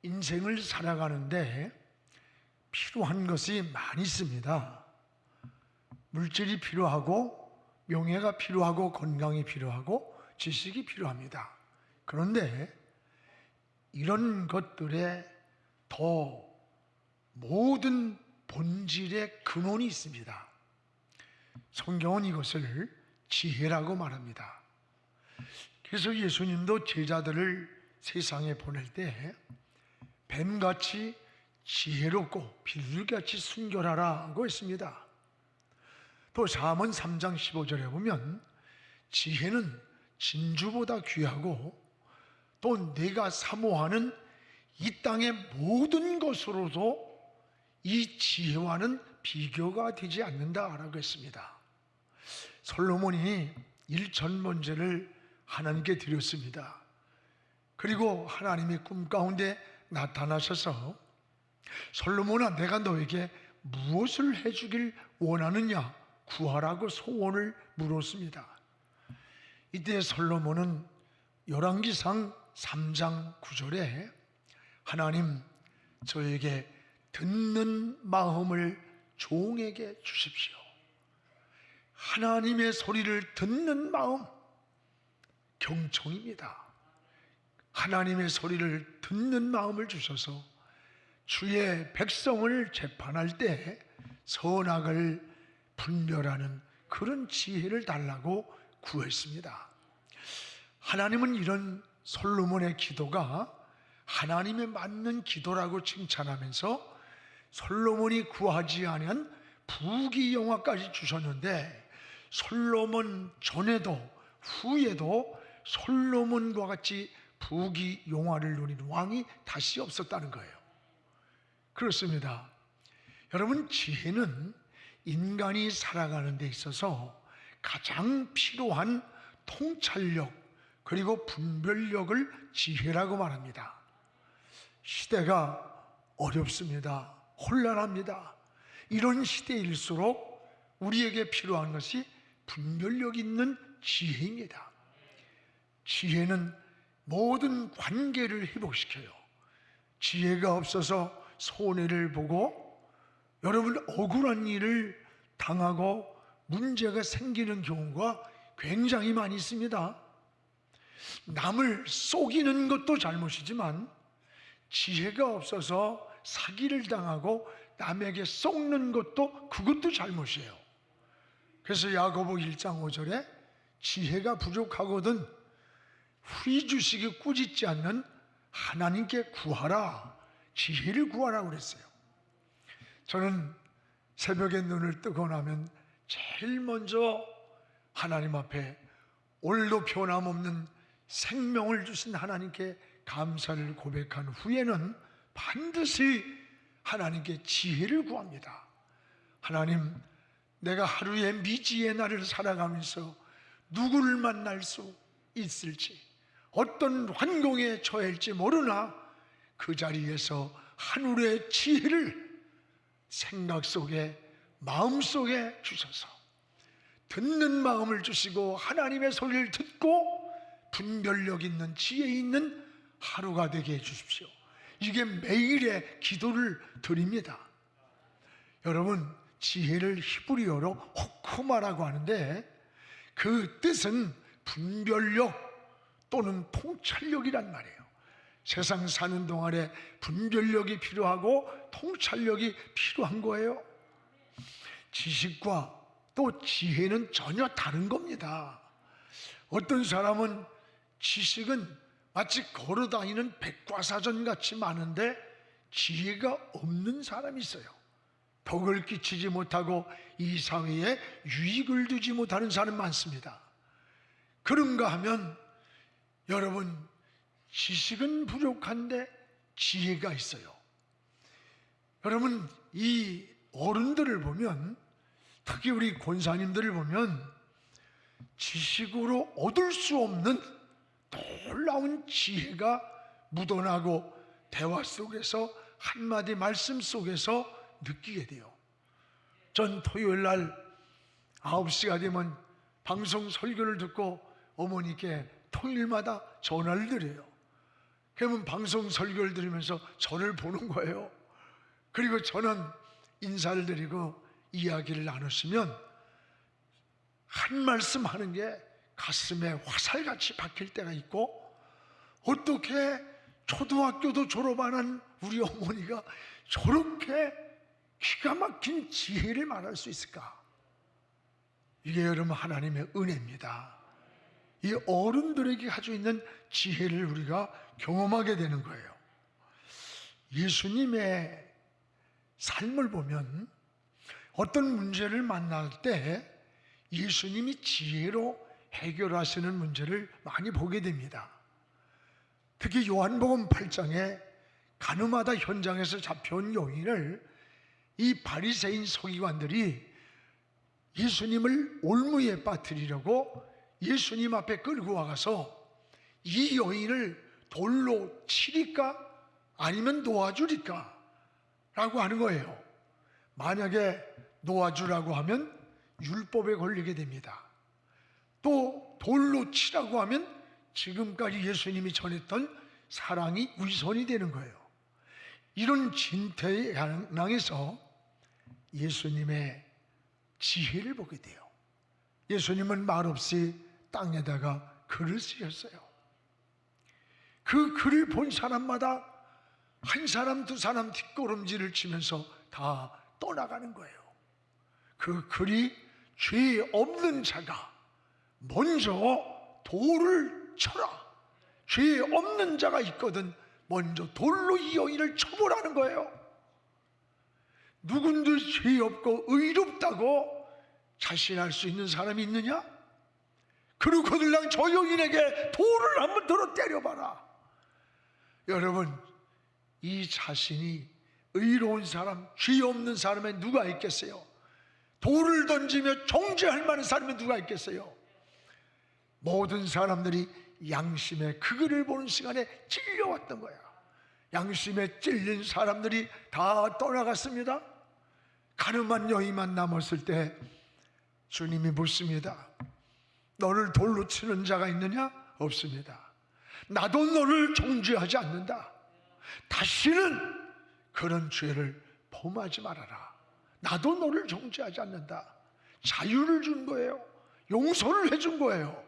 인생을 살아가는데 필요한 것이 많이 있습니다. 물질이 필요하고 명예가 필요하고 건강이 필요하고 지식이 필요합니다. 그런데 이런 것들에 더 모든 본질의 근원이 있습니다. 성경은 이것을 지혜라고 말합니다. 그래서 예수님도 제자들을 세상에 보낼 때 뱀같이 지혜롭고 비둘기같이 순결하라고 했습니다. 또 잠언 3장 15절에 보면 지혜는 진주보다 귀하고 또 내가 사모하는 이 땅의 모든 것으로도 이 지혜와는 비교가 되지 않는다라고 했습니다. 솔로몬이 일천번제를 하나님께 드렸습니다. 그리고 하나님이 꿈 가운데 나타나셔서 솔로몬아, 내가 너에게 무엇을 해주길 원하느냐 구하라고 소원을 물었습니다. 이때 솔로몬은 열왕기상 3장 9절에 하나님, 저에게 듣는 마음을 종에게 주십시오. 하나님의 소리를 듣는 마음, 경청입니다. 하나님의 소리를 듣는 마음을 주셔서 주의 백성을 재판할 때 선악을 분별하는 그런 지혜를 달라고 구했습니다. 하나님은 이런 솔로몬의 기도가 하나님에 맞는 기도라고 칭찬하면서 솔로몬이 구하지 아니한 부귀영화까지 주셨는데 솔로몬 전에도 후에도 솔로몬과 같이 부귀영화를 누린 왕이 다시 없었다는 거예요. 그렇습니다. 여러분, 지혜는 인간이 살아가는 데 있어서 가장 필요한 통찰력 그리고 분별력을 지혜라고 말합니다. 시대가 어렵습니다. 혼란합니다. 이런 시대일수록 우리에게 필요한 것이 분별력 있는 지혜입니다. 지혜는 모든 관계를 회복시켜요. 지혜가 없어서 손해를 보고 여러분 억울한 일을 당하고 문제가 생기는 경우가 굉장히 많이 있습니다. 남을 속이는 것도 잘못이지만 지혜가 없어서 사기를 당하고 남에게 속는 것도 그것도 잘못이에요. 그래서 야고보 1장 5절에 지혜가 부족하거든 후히 주시기 꾸짖지 않는 하나님께 구하라, 지혜를 구하라고 그랬어요. 저는 새벽에 눈을 뜨고 나면 제일 먼저 하나님 앞에 오늘도 변함없는 생명을 주신 하나님께 감사를 고백한 후에는 반드시 하나님께 지혜를 구합니다. 하나님, 내가 하루의 미지의 날을 살아가면서 누구를 만날 수 있을지, 어떤 환경에 처할지 모르나 그 자리에서 하늘의 지혜를 생각 속에, 마음 속에 주셔서 듣는 마음을 주시고 하나님의 소리를 듣고 분별력 있는 지혜 있는 하루가 되게 해주십시오. 이게 매일의 기도를 드립니다. 여러분, 지혜를 히브리어로 호크마라고 하는데 그 뜻은 분별력 또는 통찰력이란 말이에요. 세상 사는 동안에 분별력이 필요하고 통찰력이 필요한 거예요. 지식과 또 지혜는 전혀 다른 겁니다. 어떤 사람은 지식은 마치 걸어다니는 백과사전 같이 많은데 지혜가 없는 사람이 있어요. 덕을 끼치지 못하고 이 사회에 유익을 두지 못하는 사람 많습니다. 그런가 하면 여러분, 지식은 부족한데 지혜가 있어요. 여러분, 이 어른들을 보면, 특히 우리 권사님들을 보면 지식으로 얻을 수 없는 놀라운 지혜가 묻어나고 대화 속에서 한마디 말씀 속에서 느끼게 돼요. 전 토요일 날 9시가 되면 방송 설교를 듣고 어머니께 토요일마다 전화를 드려요. 그러면 방송 설교를 들으면서 저를 보는 거예요. 그리고 저는 인사를 드리고 이야기를 나눴으면 한 말씀 하는 게 가슴에 화살같이 박힐 때가 있고, 어떻게 초등학교도 졸업 안 한 우리 어머니가 저렇게 기가 막힌 지혜를 말할 수 있을까? 이게 여러분 하나님의 은혜입니다. 이 어른들에게 가지고 있는 지혜를 우리가 경험하게 되는 거예요. 예수님의 삶을 보면 어떤 문제를 만날 때 예수님이 지혜로 해결하시는 문제를 많이 보게 됩니다. 특히 요한복음 8장에 가늠하다 현장에서 잡혀온 여인을 이 바리새인 서기관들이 예수님을 올무에 빠뜨리려고 예수님 앞에 끌고 와가서 이 여인을 돌로 치리까 아니면 놓아주리까 라고 하는 거예요. 만약에 놓아주라고 하면 율법에 걸리게 됩니다. 또 돌로 치라고 하면 지금까지 예수님이 전했던 사랑이 위선이 되는 거예요. 이런 진퇴의 양상에서 예수님의 지혜를 보게 돼요. 예수님은 말없이 땅에다가 글을 쓰셨어요. 그 글을 본 사람마다 한 사람 두 사람 뒷걸음질을 치면서 다 떠나가는 거예요. 그 글이 죄 없는 자가 먼저 돌을 쳐라. 죄 없는 자가 있거든 먼저 돌로 이 여인을 쳐보라는 거예요. 누군들 죄 없고 의롭다고 자신할 수 있는 사람이 있느냐? 그러고들랑 저 여인에게 돌을 한번 들어 때려봐라. 여러분, 이 자신이 의로운 사람, 죄 없는 사람에 누가 있겠어요? 돌을 던지며 정죄할 만한 사람이 누가 있겠어요? 모든 사람들이 양심의 그글을 보는 시간에 찔려왔던 거야. 양심에 찔린 사람들이 다 떠나갔습니다. 가늠한 여인만 남았을 때 주님이 묻습니다. 너를 돌로 치는 자가 있느냐? 없습니다. 나도 너를 정죄하지 않는다. 다시는 그런 죄를 범하지 말아라. 나도 너를 정죄하지 않는다. 자유를 준 거예요. 용서를 해준 거예요.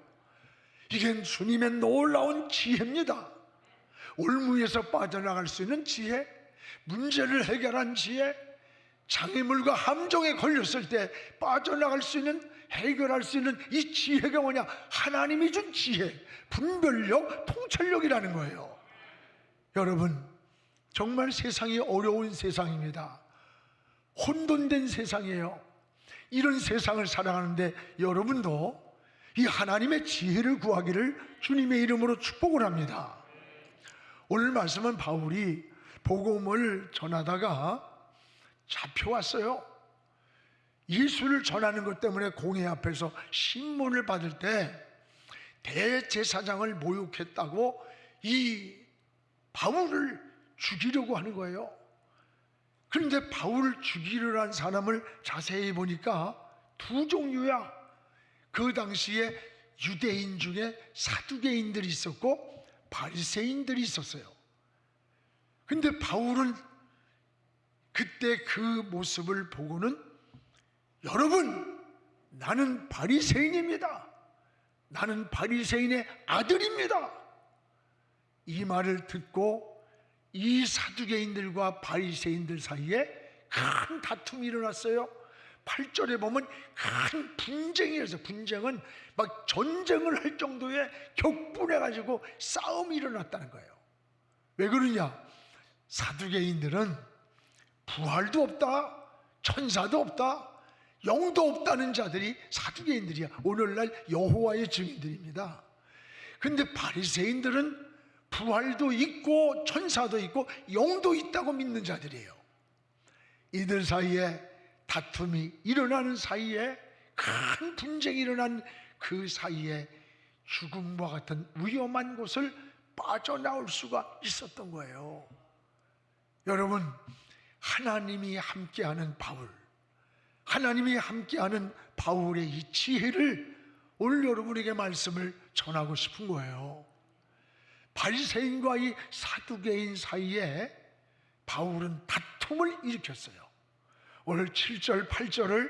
이게 주님의 놀라운 지혜입니다. 올무에서 빠져나갈 수 있는 지혜, 문제를 해결한 지혜, 장애물과 함정에 걸렸을 때 빠져나갈 수 있는, 해결할 수 있는 이 지혜가 뭐냐? 하나님이 준 지혜, 분별력, 통찰력이라는 거예요. 여러분, 정말 세상이 어려운 세상입니다. 혼돈된 세상이에요. 이런 세상을 살아가는데 여러분도 이 하나님의 지혜를 구하기를 주님의 이름으로 축복을 합니다. 오늘 말씀은 바울이 복음을 전하다가 잡혀왔어요. 예수를 전하는 것 때문에 공회 앞에서 신문을 받을 때 대제사장을 모욕했다고 이 바울을 죽이려고 하는 거예요. 그런데 바울을 죽이려 한 사람을 자세히 보니까 두 종류야. 그 당시에 유대인 중에 사두개인들이 있었고 바리새인들이 있었어요. 근데 바울은 그때 그 모습을 보고는 여러분, 나는 바리새인입니다. 나는 바리새인의 아들입니다. 이 말을 듣고 이 사두개인들과 바리새인들 사이에 큰 다툼이 일어났어요. 8절에 보면 큰 분쟁이 일어났어요. 분쟁은 막 전쟁을 할 정도의 격분해가지고 싸움이 일어났다는 거예요. 왜 그러냐? 사두개인들은 부활도 없다, 천사도 없다, 영도 없다는 자들이 사두개인들이야. 오늘날 여호와의 증인들입니다. 근데 바리새인들은 부활도 있고 천사도 있고 영도 있다고 믿는 자들이에요. 이들 사이에 다툼이 일어나는 사이에, 큰 분쟁이 일어난 그 사이에 죽음과 같은 위험한 곳을 빠져나올 수가 있었던 거예요. 여러분, 하나님이 함께하는 바울, 하나님이 함께하는 바울의 이 지혜를 오늘 여러분에게 말씀을 전하고 싶은 거예요. 바리새인과 이 사두개인 사이에 바울은 다툼을 일으켰어요. 오늘 7절 8절을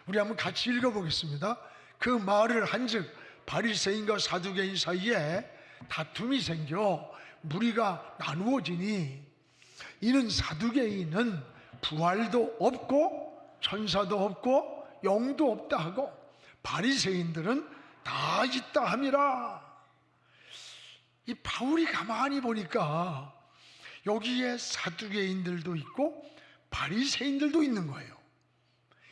우리 한번 같이 읽어보겠습니다. 그 말을 한즉 바리새인과 사두개인 사이에 다툼이 생겨 무리가 나누어지니 이는 사두개인은 부활도 없고 천사도 없고 영도 없다 하고 바리새인들은 다 있다 함이라. 이 바울이 가만히 보니까 여기에 사두개인들도 있고 바리새인들도 있는 거예요.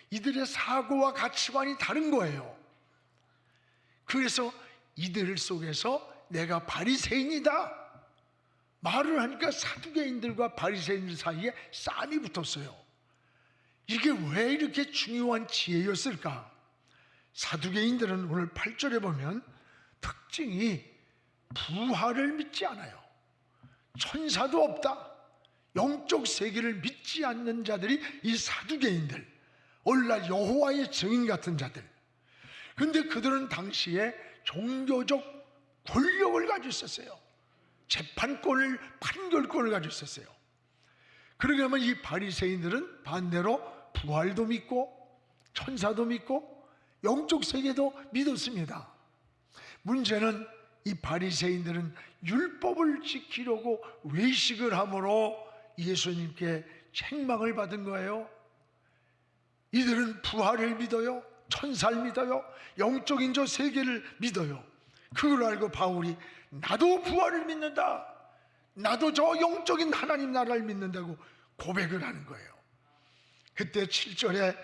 이들의 사고와 가치관이 다른 거예요. 그래서 이들 속에서 내가 바리새인이다 말을 하니까 사두개인들과 바리새인들 사이에 싸움이 붙었어요. 이게 왜 이렇게 중요한 지혜였을까? 사두개인들은 오늘 8절에 보면 특징이 부활을 믿지 않아요. 천사도 없다, 영적 세계를 믿지 않는 자들이 이 사두개인들, 오늘날 여호와의 증인 같은 자들. 근데 그들은 당시에 종교적 권력을 가지고 있었어요. 재판권을, 판결권을 가지고 있었어요. 그러게 하면 이 바리새인들은 반대로 부활도 믿고 천사도 믿고 영적 세계도 믿었습니다. 문제는 이 바리새인들은 율법을 지키려고 외식을 함으로 예수님께 책망을 받은 거예요. 이들은 부활을 믿어요, 천사를 믿어요, 영적인 저 세계를 믿어요. 그걸 알고 바울이 나도 부활을 믿는다, 나도 저 영적인 하나님 나라를 믿는다고 고백을 하는 거예요. 그때 7절에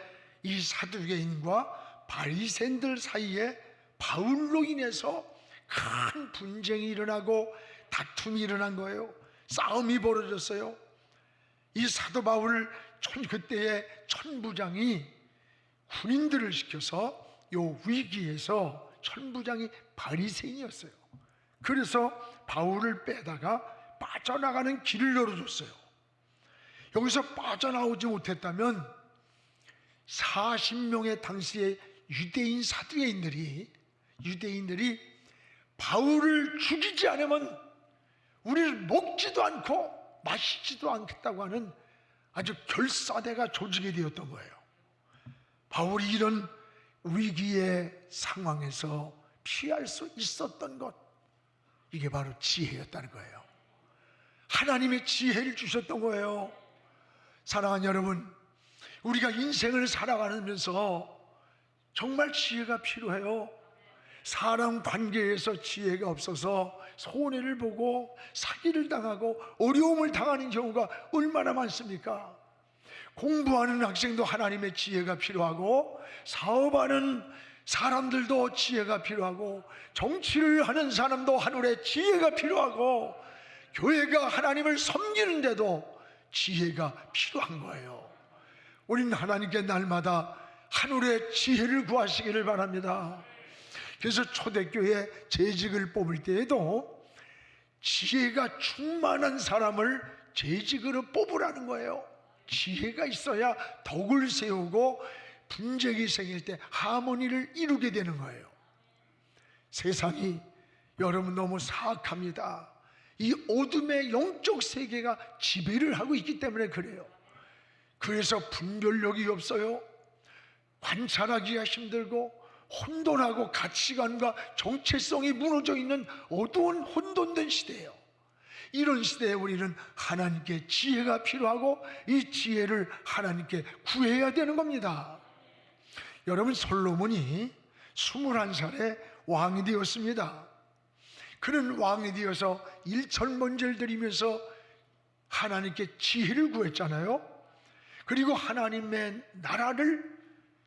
이 사두개인과 바리새인들 사이에 바울로 인해서 큰 분쟁이 일어나고 다툼이 일어난 거예요. 싸움이 벌어졌어요. 이 사도 바울을 그때의 천부장이 군인들을 시켜서 요 위기에서 천부장이 바리새인이었어요. 그래서 바울을 빼다가 빠져나가는 길을 열어줬어요. 여기서 빠져나오지 못했다면 40명의 당시의 유대인 사두개인들이 바울을 죽이지 않으면 우리를 먹지도 않고 마시지도 않겠다고 하는 아주 결사대가 조직이 되었던 거예요. 바울이 이런 위기의 상황에서 피할 수 있었던 것, 이게 바로 지혜였다는 거예요. 하나님의 지혜를 주셨던 거예요. 사랑하는 여러분, 우리가 인생을 살아가면서 정말 지혜가 필요해요. 사람 관계에서 지혜가 없어서 손해를 보고 사기를 당하고 어려움을 당하는 경우가 얼마나 많습니까? 공부하는 학생도 하나님의 지혜가 필요하고, 사업하는 사람들도 지혜가 필요하고, 정치를 하는 사람도 하늘의 지혜가 필요하고, 교회가 하나님을 섬기는데도 지혜가 필요한 거예요. 우리는 하나님께 날마다 하늘의 지혜를 구하시기를 바랍니다. 그래서 초대교회 재직을 뽑을 때에도 지혜가 충만한 사람을 재직으로 뽑으라는 거예요. 지혜가 있어야 덕을 세우고 분쟁이 생길 때 하모니를 이루게 되는 거예요. 세상이 여러분 너무 사악합니다. 이 어둠의 영적 세계가 지배를 하고 있기 때문에 그래요. 그래서 분별력이 없어요. 관찰하기가 힘들고 혼돈하고 가치관과 정체성이 무너져 있는 어두운 혼돈된 시대예요. 이런 시대에 우리는 하나님께 지혜가 필요하고 이 지혜를 하나님께 구해야 되는 겁니다. 여러분, 솔로몬이 21살에 왕이 되었습니다. 그는 왕이 되어서 일천번제를 드리면서 하나님께 지혜를 구했잖아요. 그리고 하나님의 나라를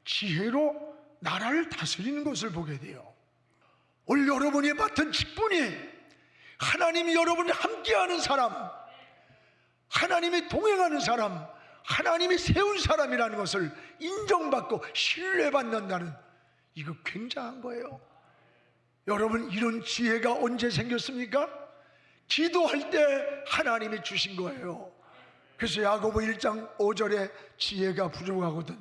지혜로 나라를 다스리는 것을 보게 돼요. 오늘 여러분이 맡은 직분이 하나님이 여러분이 함께하는 사람, 하나님이 동행하는 사람, 하나님이 세운 사람이라는 것을 인정받고 신뢰받는다는, 이거 굉장한 거예요. 여러분, 이런 지혜가 언제 생겼습니까? 기도할 때 하나님이 주신 거예요. 그래서 야고보 1장 5절에 지혜가 부족하거든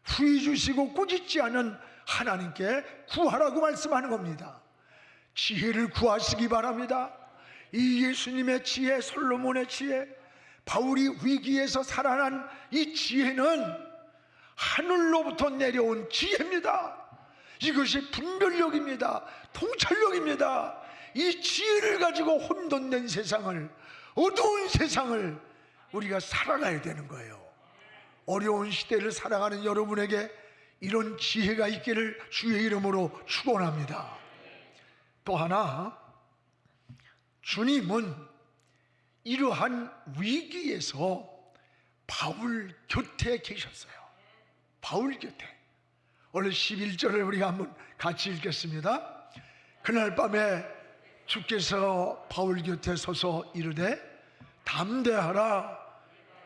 후히 주시고 꾸짖지 않은 하나님께 구하라고 말씀하는 겁니다. 지혜를 구하시기 바랍니다. 이 예수님의 지혜, 솔로몬의 지혜, 바울이 위기에서 살아난 이 지혜는 하늘로부터 내려온 지혜입니다. 이것이 분별력입니다. 통찰력입니다. 이 지혜를 가지고 혼돈된 세상을, 어두운 세상을 우리가 살아가야 되는 거예요. 어려운 시대를 살아가는 여러분에게 이런 지혜가 있기를 주의 이름으로 축원합니다. 또 하나, 주님은 이러한 위기에서 바울 곁에 계셨어요. 바울 곁에. 오늘 11절을 우리가 한번 같이 읽겠습니다. 그날 밤에 주께서 바울 곁에 서서 이르되 담대하라,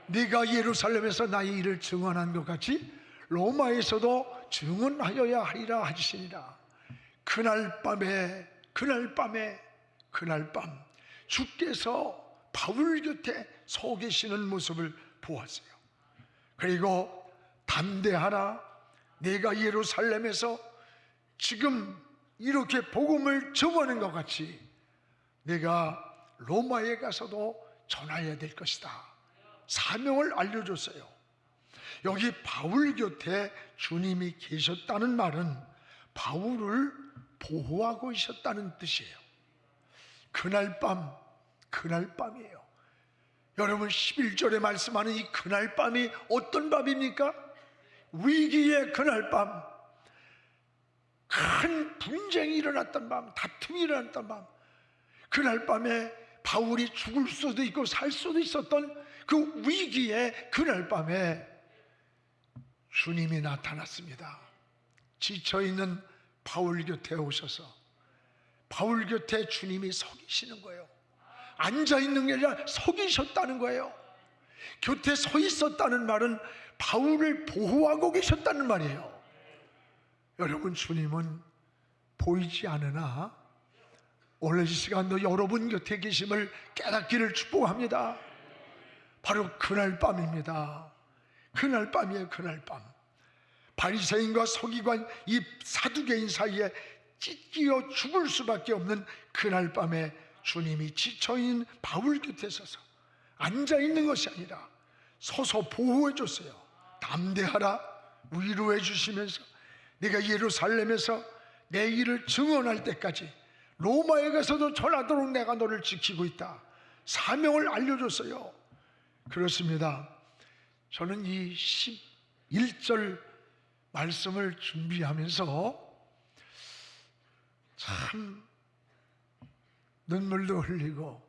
네가 예루살렘에서 나의 일을 증언한 것 같이 로마에서도 증언하여야 하리라 하시니라. 그날 밤 주께서 바울 곁에 서 계시는 모습을 보았어요. 그리고 담대하라, 내가 예루살렘에서 지금 이렇게 복음을 전하는 것 같이 내가 로마에 가서도 전해야 될 것이다. 사명을 알려줬어요. 여기 바울 곁에 주님이 계셨다는 말은 바울을 보호하고 있었다는 뜻이에요. 그날 밤이에요. 여러분, 11절에 말씀하는 이 그날 밤이 어떤 밤입니까? 위기의 그날 밤, 큰 분쟁이 일어났던 밤, 다툼이 일어났던 밤, 그날 밤에 바울이 죽을 수도 있고 살 수도 있었던 그 위기의 그날 밤에 주님이 나타났습니다. 지쳐있는 바울 곁에 오셔서 바울 곁에 주님이 서 계시는 거예요. 앉아있는 게 아니라 서 계셨다는 거예요. 곁에 서 있었다는 말은 바울을 보호하고 계셨다는 말이에요. 여러분, 주님은 보이지 않으나 오늘 이 시간도 여러분 곁에 계심을 깨닫기를 축복합니다. 바로 그날 밤입니다. 그날 밤이에요. 그날 밤. 바리새인과 서기관, 이 사두개인 사이에 찢겨 죽을 수밖에 없는 그날 밤에 주님이 지쳐있는 바울 곁에 서서 앉아있는 것이 아니라 서서 보호해 줬어요. 담대하라, 위로해 주시면서 내가 예루살렘에서 내 일을 증언할 때까지 로마에 가서도 전하도록 내가 너를 지키고 있다. 사명을 알려줬어요. 그렇습니다. 저는 이 11절 말씀을 준비하면서 참 눈물도 흘리고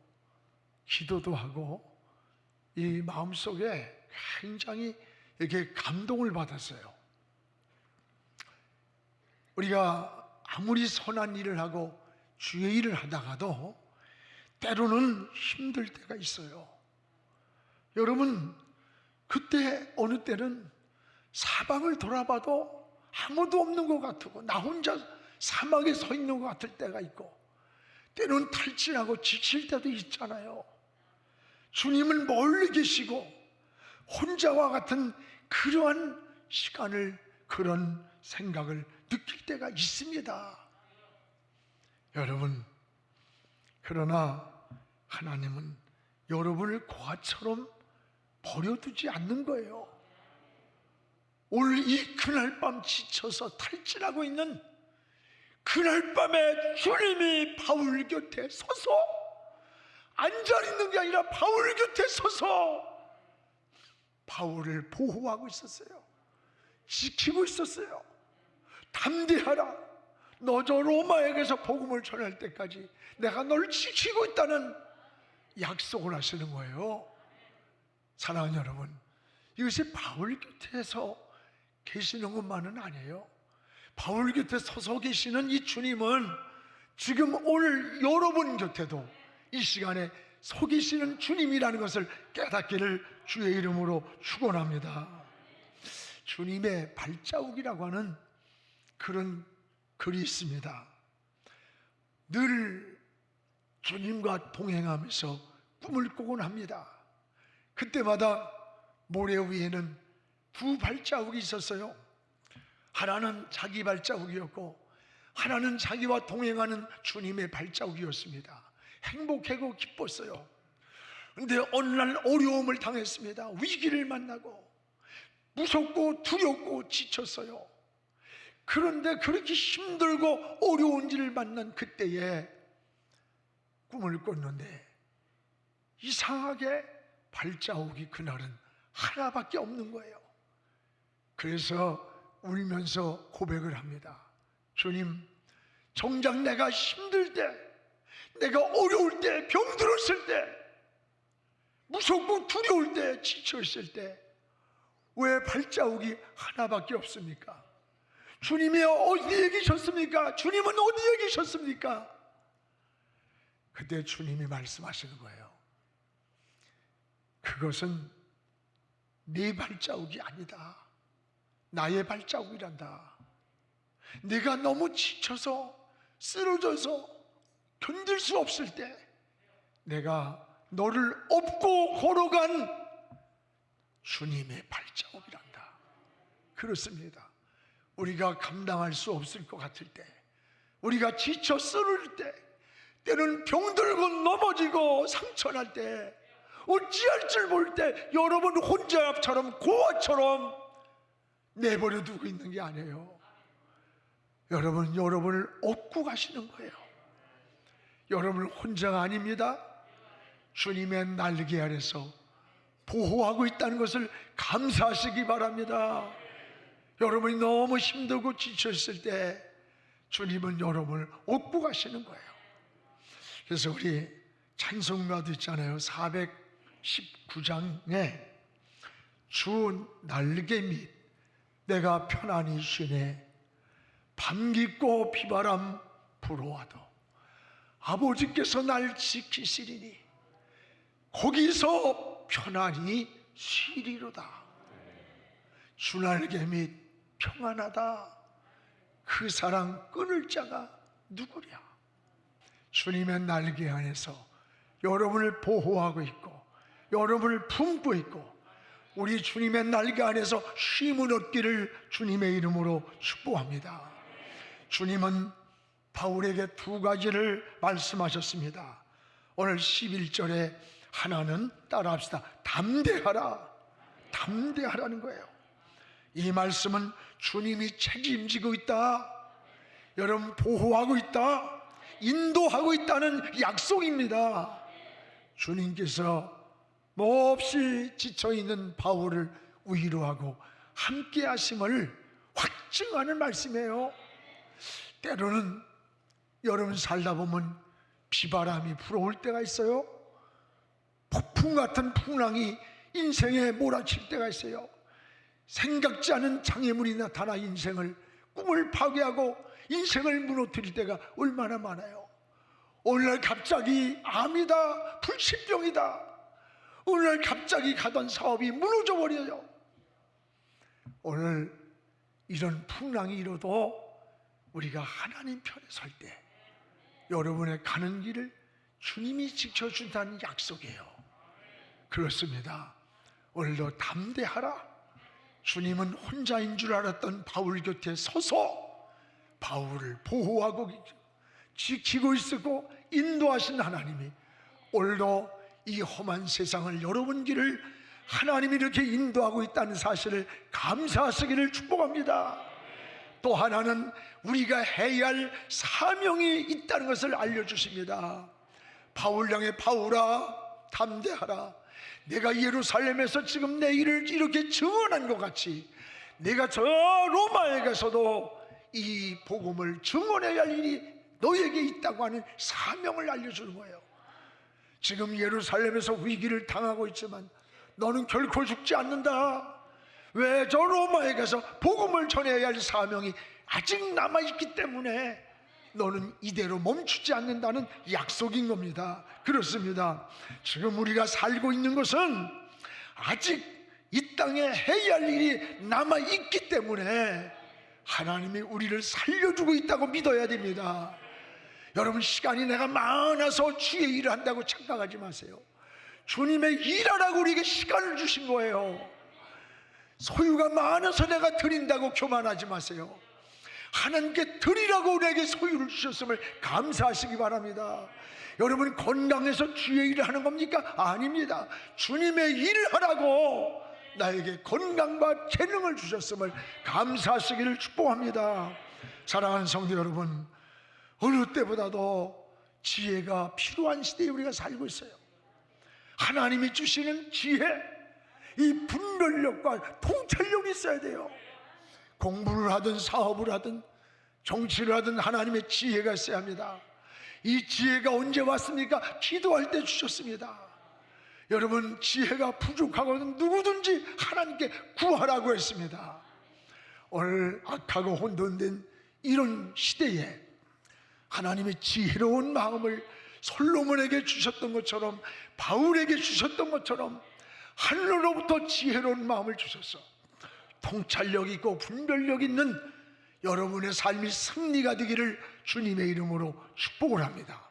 기도도 하고 이 마음속에 굉장히 이렇게 감동을 받았어요. 우리가 아무리 선한 일을 하고 주의 일을 하다가도 때로는 힘들 때가 있어요. 여러분, 그때 어느 때는 사방을 돌아봐도 아무도 없는 것 같고 나 혼자 사막에 서 있는 것 같을 때가 있고 때로는 탈진하고 지칠 때도 있잖아요. 주님은 멀리 계시고 혼자와 같은 그러한 시간을, 그런 생각을 느낄 때가 있습니다. 여러분, 그러나 하나님은 여러분을 고아처럼 버려두지 않는 거예요. 오늘 이 그날 밤 지쳐서 탈진하고 있는 그날 밤에 주님이 바울 곁에 서서 앉아있는 게 아니라 바울 곁에 서서 바울을 보호하고 있었어요. 지키고 있었어요. 담대하라, 너 저 로마에게서 복음을 전할 때까지 내가 너를 지키고 있다는 약속을 하시는 거예요. 사랑하는 여러분, 이것이 바울 곁에서 계시는 것만은 아니에요. 바울 곁에 서서 계시는 이 주님은 지금 오늘 여러분 곁에도 이 시간에 서 계시는 주님이라는 것을 깨닫기를 주의 이름으로 축원합니다. 주님의 발자국이라고 하는 그런 글이 있습니다. 늘 주님과 동행하면서 꿈을 꾸곤 합니다. 그때마다 모래 위에는 두 발자국이 있었어요. 하나는 자기 발자국이었고 하나는 자기와 동행하는 주님의 발자국이었습니다. 행복하고 기뻤어요. 근데 어느 날 어려움을 당했습니다. 위기를 만나고 무섭고 두렵고 지쳤어요. 그런데 그렇게 힘들고 어려운 일을 만난 그때에 꿈을 꿨는데 이상하게 발자국이 그날은 하나밖에 없는 거예요. 그래서 울면서 고백을 합니다. 주님, 정작 내가 힘들 때, 내가 어려울 때, 병들었을 때, 무섭고 두려울 때, 지쳐있을 때 왜 발자국이 하나밖에 없습니까? 주님이 어디에 계셨습니까? 주님은 어디에 계셨습니까? 그때 주님이 말씀하시는 거예요. 그것은 네 발자국이 아니다. 나의 발자국이란다. 네가 너무 지쳐서 쓰러져서 견딜 수 없을 때 내가 너를 업고 걸어간 주님의 발자국이란다. 그렇습니다. 우리가 감당할 수 없을 것 같을 때, 우리가 지쳐 쓰러질 때, 때는 병들고 넘어지고 상처날 때, 어찌할 줄 모를 때 여러분 혼자처럼 고아처럼 내버려 두고 있는 게 아니에요. 여러분을 업고 가시는 거예요. 여러분 혼자가 아닙니다. 주님의 날개 아래서 보호하고 있다는 것을 감사하시기 바랍니다. 여러분이 너무 힘들고 지쳤을 때 주님은 여러분을 업고 가시는 거예요. 그래서 우리 찬송가도 있잖아요. 419장에 주 날개 밑 내가 편안히 쉬네. 밤 깊고 비바람 불어와도 아버지께서 날 지키시리니 거기서 편안히 쉬리로다. 주 날개 밑 평안하다. 그 사랑 끊을 자가 누구랴. 주님의 날개 안에서 여러분을 보호하고 있고 여러분을 품고 있고 우리 주님의 날개 안에서 쉼을 얻기를 주님의 이름으로 축복합니다. 주님은 바울에게 두 가지를 말씀하셨습니다. 오늘 11절에 하나는 따라합시다. 담대하라. 담대하라는 거예요. 이 말씀은 주님이 책임지고 있다, 여러분 보호하고 있다, 인도하고 있다는 약속입니다. 주님께서 몹시 지쳐있는 바울을 위로하고 함께 하심을 확증하는 말씀이에요. 때로는 여러분 살다 보면 비바람이 불어올 때가 있어요. 폭풍 같은 풍랑이 인생에 몰아칠 때가 있어요. 생각지 않은 장애물이 나타나 인생을, 꿈을 파괴하고 인생을 무너뜨릴 때가 얼마나 많아요. 오늘날 갑자기 암이다, 불치병이다, 오늘날 갑자기 가던 사업이 무너져 버려요. 오늘 이런 풍랑이 일어도 우리가 하나님 편에 설 때 여러분의 가는 길을 주님이 지켜준다는 약속이에요. 그렇습니다. 오늘도 담대하라. 주님은 혼자인 줄 알았던 바울 곁에 서서 바울을 보호하고 지키고 있었고 인도하신 하나님이 오늘도 이 험한 세상을 여러분 길을 하나님이 이렇게 인도하고 있다는 사실을 감사하시기를 축복합니다. 또 하나는 우리가 해야 할 사명이 있다는 것을 알려주십니다. 바울 향해 바울아 담대하라. 내가 예루살렘에서 지금 내 일을 이렇게 증언한 것 같이 내가 저 로마에 가서도 이 복음을 증언해야 할 일이 너에게 있다고 하는 사명을 알려주는 거예요. 지금 예루살렘에서 위기를 당하고 있지만 너는 결코 죽지 않는다. 왜? 저 로마에 가서 복음을 전해야 할 사명이 아직 남아있기 때문에 너는 이대로 멈추지 않는다는 약속인 겁니다. 그렇습니다. 지금 우리가 살고 있는 것은 아직 이 땅에 해야 할 일이 남아있기 때문에 하나님이 우리를 살려주고 있다고 믿어야 됩니다. 여러분, 시간이 내가 많아서 주의 일을 한다고 착각하지 마세요. 주님의 일하라고 우리에게 시간을 주신 거예요. 소유가 많아서 내가 드린다고 교만하지 마세요. 하나님께 드리라고 우리에게 소유를 주셨음을 감사하시기 바랍니다. 여러분, 건강해서 주의 일을 하는 겁니까? 아닙니다. 주님의 일을 하라고 나에게 건강과 재능을 주셨음을 감사하시기를 축복합니다. 사랑하는 성도 여러분, 어느 때보다도 지혜가 필요한 시대에 우리가 살고 있어요. 하나님이 주시는 지혜, 이 분별력과 통찰력이 있어야 돼요. 공부를 하든 사업을 하든 정치를 하든 하나님의 지혜가 있어야 합니다. 이 지혜가 언제 왔습니까? 기도할 때 주셨습니다. 여러분, 지혜가 부족하거든 누구든지 하나님께 구하라고 했습니다. 오늘 악하고 혼돈된 이런 시대에 하나님의 지혜로운 마음을 솔로몬에게 주셨던 것처럼, 바울에게 주셨던 것처럼 하늘로부터 지혜로운 마음을 주셔서 통찰력 있고 분별력 있는 여러분의 삶이 승리가 되기를 주님의 이름으로 축복을 합니다.